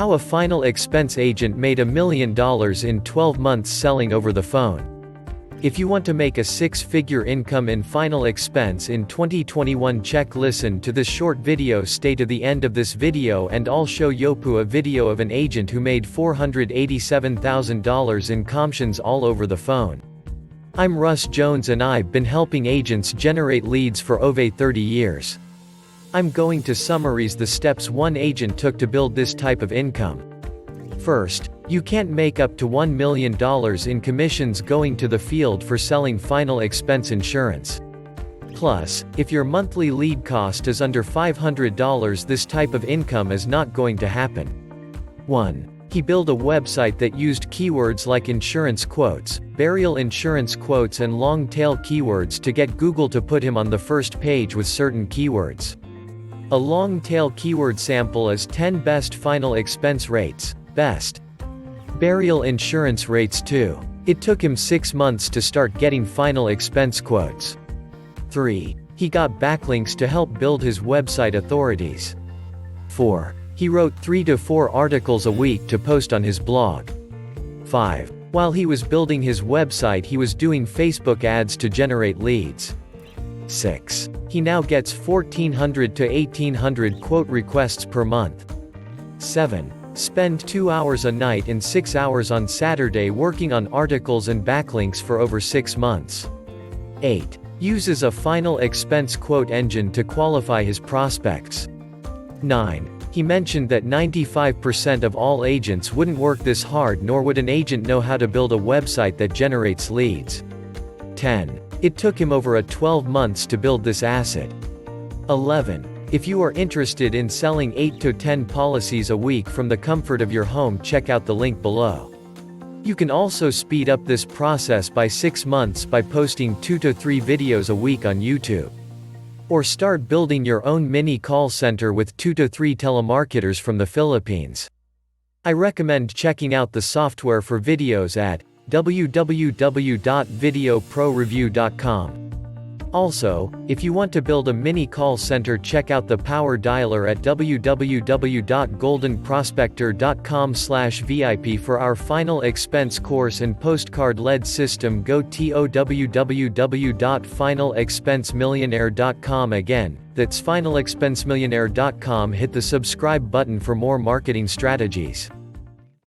How a final expense agent made $1 million in 12 months selling over the phone. If you want to make a six-figure income in final expense in 2021, listen to this short video. Stay to the end of this video and I'll show you a video of an agent who made $487,000 in commissions all over the phone. I'm Russ Jones and I've been helping agents generate leads for over 30 years. I'm going to summarize the steps one agent took to build this type of income. First, you can't make up to $1 million in commissions going to the field for selling final expense insurance. Plus, if your monthly lead cost is under $500, this type of income is not going to happen. 1. He built a website that used keywords like insurance quotes, burial insurance quotes and long-tail keywords to get Google to put him on the first page with certain keywords. A long-tail keyword sample is 10 best final expense rates, best burial insurance rates too. It took him 6 months to start getting final expense quotes. 3. He got backlinks to help build his website authorities. 4. He wrote 3 to 4 articles a week to post on his blog. 5. While he was building his website, he was doing Facebook ads to generate leads. 6. He now gets 1,400 to 1,800 quote requests per month. 7. Spend 2 hours a night and 6 hours on Saturday working on articles and backlinks for over 6 months. 8. Uses a final expense quote engine to qualify his prospects. 9. He mentioned that 95% of all agents wouldn't work this hard, nor would an agent know how to build a website that generates leads. 10. It took him over 12 months to build this asset. 11. If you are interested in selling 8 to 10 policies a week from the comfort of your home, check out the link below. You can also speed up this process by 6 months by posting 2 to 3 videos a week on YouTube. Or start building your own mini call center with 2 to 3 telemarketers from the Philippines. I recommend checking out the software for videos at www.videoproreview.com. Also, if you want to build a mini call center, check out the Power Dialer at www.goldenprospector.com/VIP. For our final expense course and postcard-led system, go to www.finalexpensemillionaire.com. Again, that's finalexpensemillionaire.com. Hit the subscribe button for more marketing strategies.